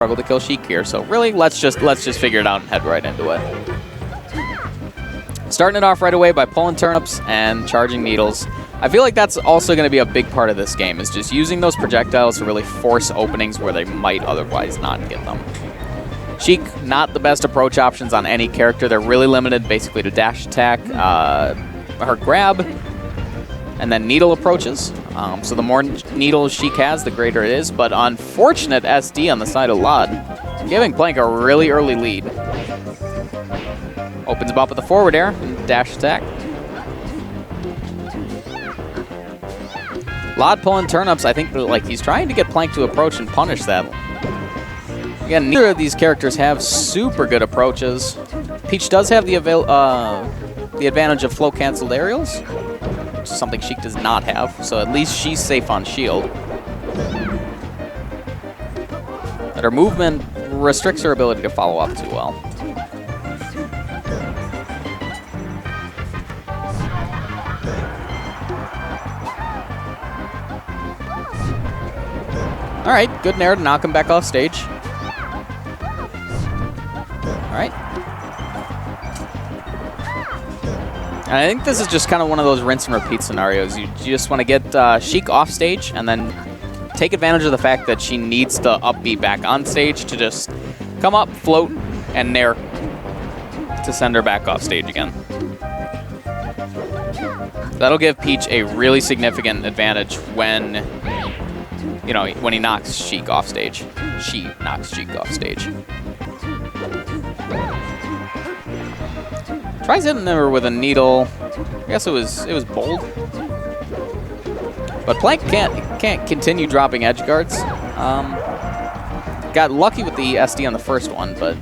struggle to kill Sheik here. So really, let's just figure it out and head right into it. Starting it off right away by pulling turnips and charging needles. I feel like that's also going to be a big part of this game, is just using those projectiles to really force openings where they might otherwise not get them. Sheik, not the best approach options on any character. They're really limited basically to dash attack, her grab, and then needle approaches. So the more needles Sheik has, the greater it is. But unfortunate SD on the side of lloD, giving Plank a really early lead. Opens him up with the forward air and dash attack. lloD pulling turnips. I think like he's trying to get Plank to approach and punish that. Again, neither of these characters have super good approaches. Peach does have the advantage of flow canceled aerials, which is something Sheik does not have. So at least she's safe on shield. But her movement restricts her ability to follow up too well. All right, good nair to knock him back off stage. All right. And I think this is just kind of one of those rinse and repeat scenarios. You just want to get Sheik off stage and then take advantage of the fact that she needs to up B back on stage to just come up, float, and nair to send her back off stage again. That'll give Peach a really significant advantage when, you know, when he knocks Sheik off stage. She knocks Sheik off stage. Tries hitting her with a needle. I guess it was bold. But Plank can't continue dropping edge guards. Got lucky with the SD on the first one, but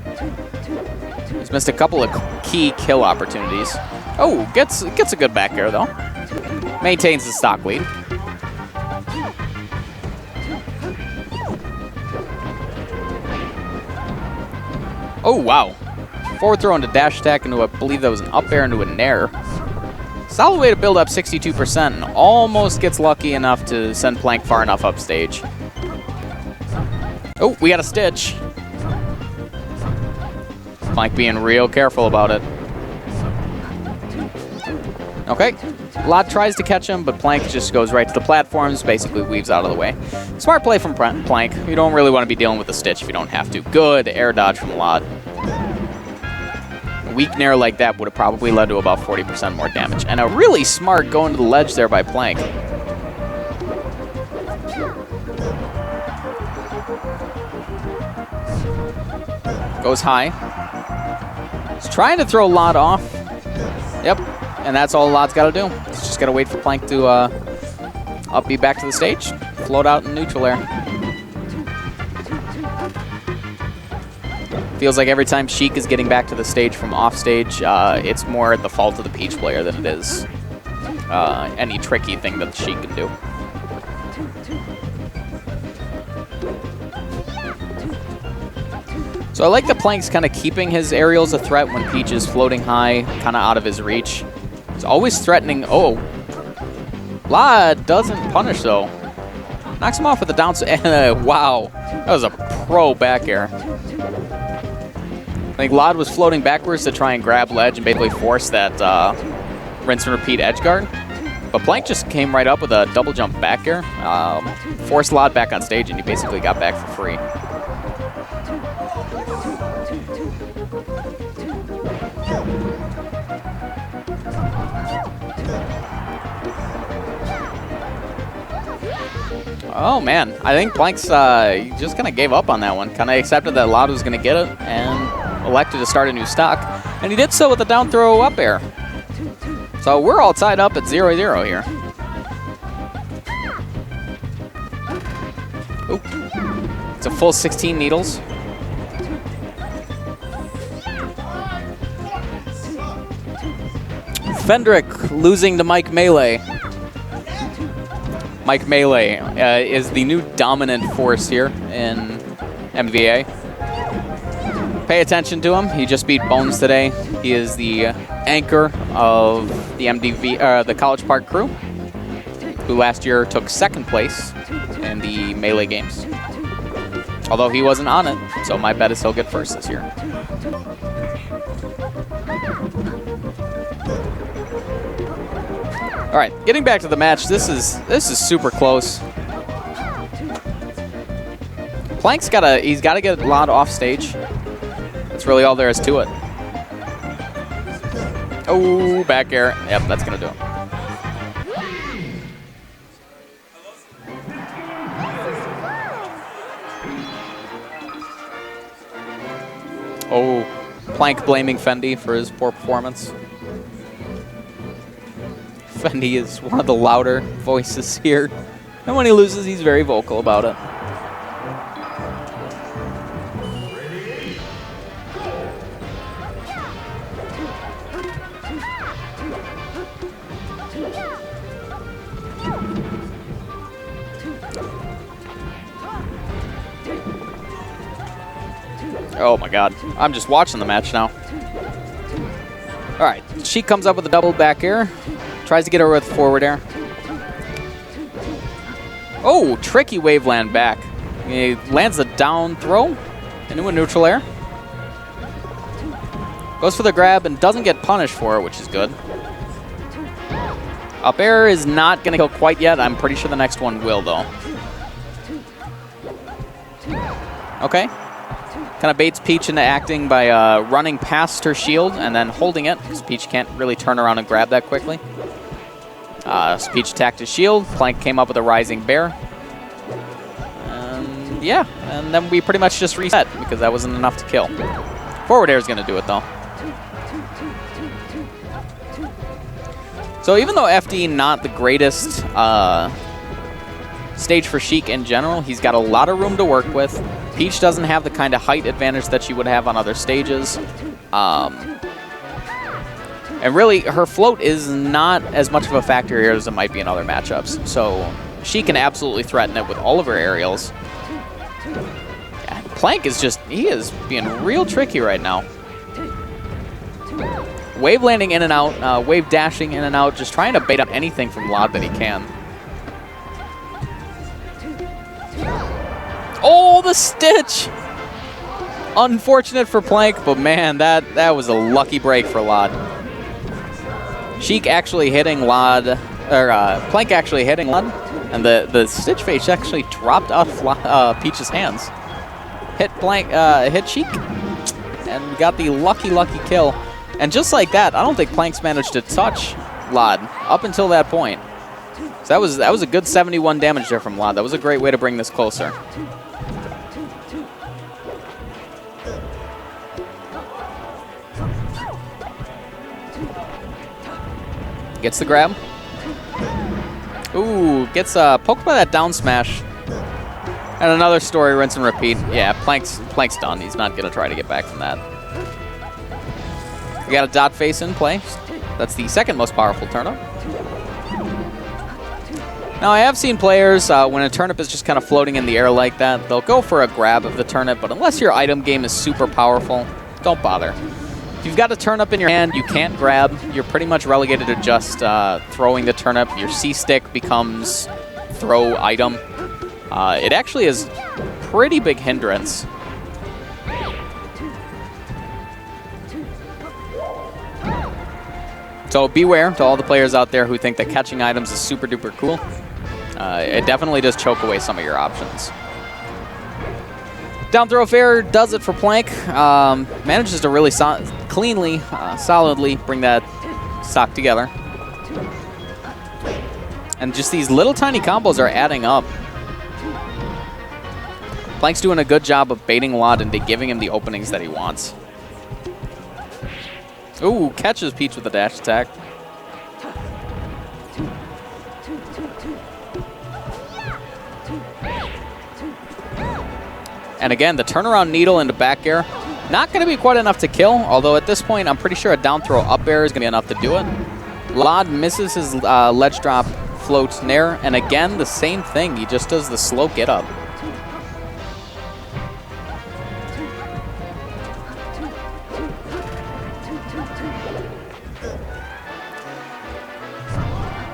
he's missed a couple of key kill opportunities. Oh, gets a good back air though. Maintains the stock lead. Oh, wow. Forward throw into dash attack into, I believe that was an up air into a nair. Solid way to build up 62% and almost gets lucky enough to send Plank far enough upstage. Oh, we got a stitch. Plank being real careful about it. Okay. lloD tries to catch him, but Plank just goes right to the platforms, basically weaves out of the way. Smart play from Plank. You don't really want to be dealing with the stitch if you don't have to. Good air dodge from lloD. A weak nair like that would have probably led to about 40% more damage. And a really smart going to the ledge there by Plank. Goes high. He's trying to throw lloD off. Yep. And that's all lloD's got to do. He's just got to wait for Plank to up B back to the stage, float out in neutral air. Feels like every time Sheik is getting back to the stage from off stage, it's more the fault of the Peach player than it is any tricky thing that Sheik can do. So I like that Plank's kind of keeping his aerials a threat when Peach is floating high, kind of out of his reach. He's always threatening. Oh, lloD doesn't punish though. Knocks him off with a down. Wow, that was a pro back air. I think lloD was floating backwards to try and grab ledge and basically force that rinse and repeat edge guard. But Plank just came right up with a double jump back air, forced lloD back on stage, and he basically got back for free. Oh man, I think Plank's just kind of gave up on that one. Kind of accepted that lloD was going to get it and elected to start a new stock. And he did so with a down throw up air. So we're all tied up at 0-0 here. Oop. It's a full 16 needles. Fendrick losing to Mike Melee. Mike Melee is the new dominant force here in MVA. Pay attention to him. He just beat Bones today. He is the anchor of the the College Park crew, who last year took second place in the Melee games. Although he wasn't on it, so my bet is he'll get first this year. All right, getting back to the match, this is super close. Plank's he's gotta get lloD off stage. That's really all there is to it. Oh, back air. Yep, that's gonna do it. Oh, Plank blaming Fendi for his poor performance. Fendi is one of the louder voices here. And when he loses, he's very vocal about it. Oh my god, I'm just watching the match now. All right, Sheik comes up with a double back air. Tries to get her with forward air. Oh, tricky wave land back. He lands a down throw into a neutral air. Goes for the grab and doesn't get punished for it, which is good. Up air is not going to kill quite yet. I'm pretty sure the next one will, though. Okay. Kind of baits Peach into acting by running past her shield and then holding it, because Peach can't really turn around and grab that quickly. So Peach attacked his shield. Plank came up with a rising bear. Yeah, and then we pretty much just reset because that wasn't enough to kill. Forward air is going to do it, though. So even though FD not the greatest stage for Sheik in general, he's got a lot of room to work with. Peach doesn't have the kind of height advantage that she would have on other stages. And really, her float is not as much of a factor here as it might be in other matchups. So she can absolutely threaten it with all of her aerials. Yeah, Plank is just, he is being real tricky right now. Wave landing in and out, wave dashing in and out, just trying to bait up anything from lloD that he can. Oh, the stitch! Unfortunate for Plank, but man, that was a lucky break for lloD. Sheik actually hitting lloD, or Plank actually hitting lloD, and the stitch face actually dropped out of Peach's hands. Hit Plank, hit Sheik, and got the lucky kill. And just like that, I don't think Plank's managed to touch lloD up until that point. So that was a good 71 damage there from lloD. That was a great way to bring this closer. Gets the grab. Ooh, gets poked by that down smash. And another story, rinse and repeat. Yeah, Plank's done. He's not going to try to get back from that. We got a dot face in play. That's the second most powerful turnip. Now, I have seen players, when a turnip is just kind of floating in the air like that, they'll go for a grab of the turnip, but unless your item game is super powerful, don't bother. If you've got a turnip in your hand, you can't grab, you're pretty much relegated to just throwing the turnip. Your C-stick becomes throw item. It actually is pretty big hindrance. So beware to all the players out there who think that catching items is super duper cool. It definitely does choke away some of your options. Down throw fair does it for Plank. Manages to really cleanly, solidly bring that stock together. And just these little tiny combos are adding up. Plank's doing a good job of baiting lloD into giving him the openings that he wants. Ooh, catches Peach with a dash attack. And again, the turnaround needle into back air. Not going to be quite enough to kill, although at this point, I'm pretty sure a down throw up air is going to be enough to do it. lloD misses his ledge drop float nair, and again, the same thing. He just does the slow get up.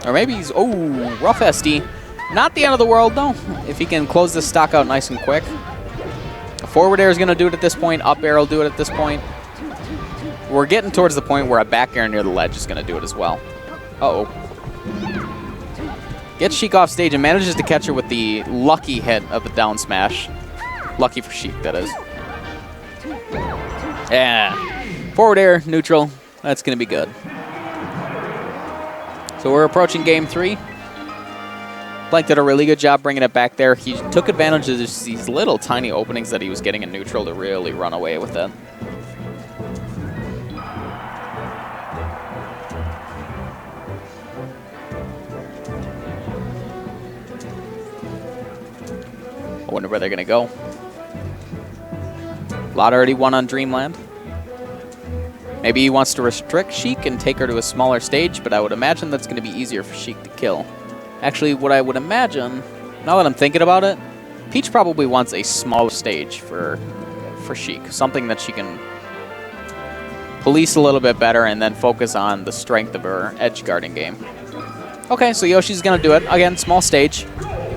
Or maybe he's, oh, rough SD. Not the end of the world, though, if he can close this stock out nice and quick. Forward air is going to do it at this point. Up air will do it at this point. We're getting towards the point where a back air near the ledge is going to do it as well. Uh-oh. Gets Sheik off stage and manages to catch her with the lucky hit of the down smash. Lucky for Sheik, that is. Yeah. Forward air, neutral. That's going to be good. So we're approaching game 3. Plank did a really good job bringing it back there. He took advantage of these little tiny openings that he was getting in neutral to really run away with it. I wonder where they're going to go. lloD already won on Dreamland. Maybe he wants to restrict Sheik and take her to a smaller stage, but I would imagine that's going to be easier for Sheik to kill. Actually, what I would imagine, now that I'm thinking about it, Peach probably wants a smaller stage for Sheik. Something that she can police a little bit better and then focus on the strength of her edge guarding game. Okay, so Yoshi's going to do it. Again, small stage.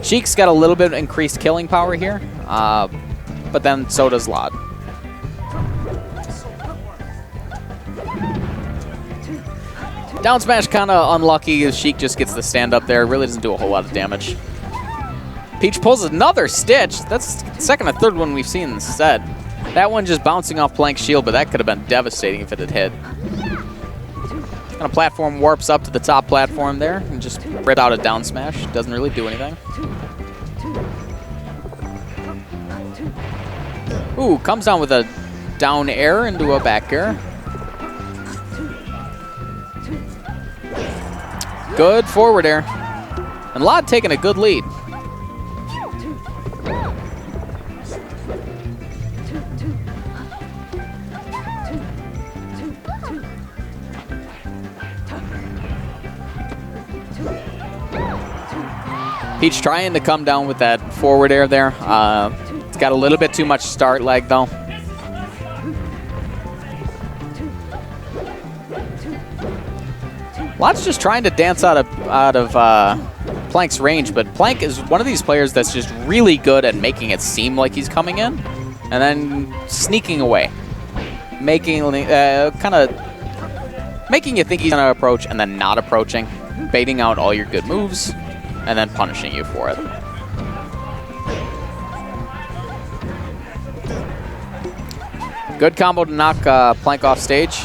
Sheik's got a little bit of increased killing power here, but then so does lloD. Down smash kind of unlucky. Sheik just gets the stand up there. Really doesn't do a whole lot of damage. Peach pulls another Stitch. That's the second or third one we've seen in the set. That one just bouncing off Plank's shield, but that could have been devastating if it had hit. Kind of platform warps up to the top platform there and just ripped out a down smash. Doesn't really do anything. Ooh, comes down with a down air into a back air. Good forward air. And lloD taking a good lead. Peach trying to come down with that forward air there. It's got a little bit too much start lag though. lloD's just trying to dance out of Plank's range, but Plank is one of these players that's just really good at making it seem like he's coming in and then sneaking away, making you think he's gonna approach and then not approaching, baiting out all your good moves, and then punishing you for it. Good combo to knock Plank off stage.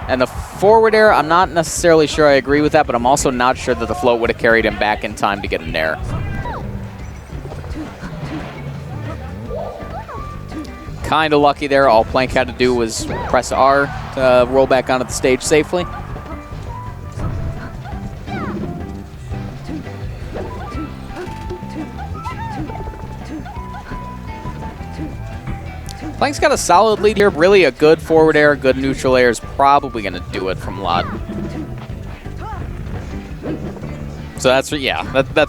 And the forward air, I'm not necessarily sure I agree with that, but I'm also not sure that the float would have carried him back in time to get an air. Kind of lucky there. All Plank had to do was press R to roll back onto the stage safely. Plank's got a solid lead here. Really a good forward air, good neutral air is probably going to do it from lloD. So that's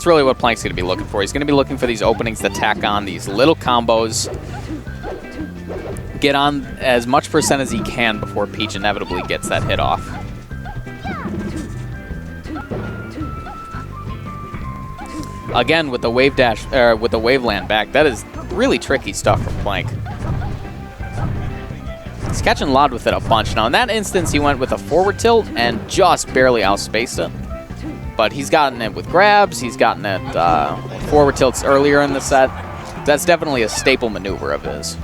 really what Plank's going to be looking for. He's going to be looking for these openings to tack on these little combos, get on as much percent as he can before Peach inevitably gets that hit off. Again, with the wave dash, with the wave land back, that is really tricky stuff from Plank. He's catching lloD with it a bunch. Now, in that instance, he went with a forward tilt and just barely outspaced it. But he's gotten it with grabs. He's gotten it forward tilts earlier in the set. That's definitely a staple maneuver of his.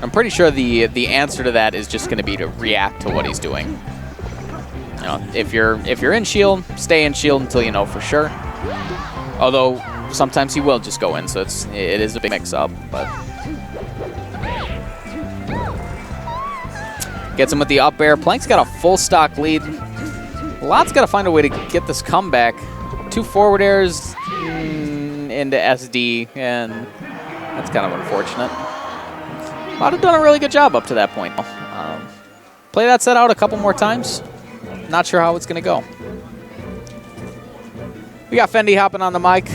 I'm pretty sure the answer to that is just going to be to react to what he's doing. You know, if you're in shield, stay in shield until you know for sure. Although sometimes he will just go in, so it is a big mix-up. But gets him with the up air. Plank's got a full stock lead. lloD's got to find a way to get this comeback. 2 forward airs into SD, and that's kind of unfortunate. lloD have done a really good job up to that point. Play that set out a couple more times. Not sure how it's going to go. We got Fendi hopping on the mic.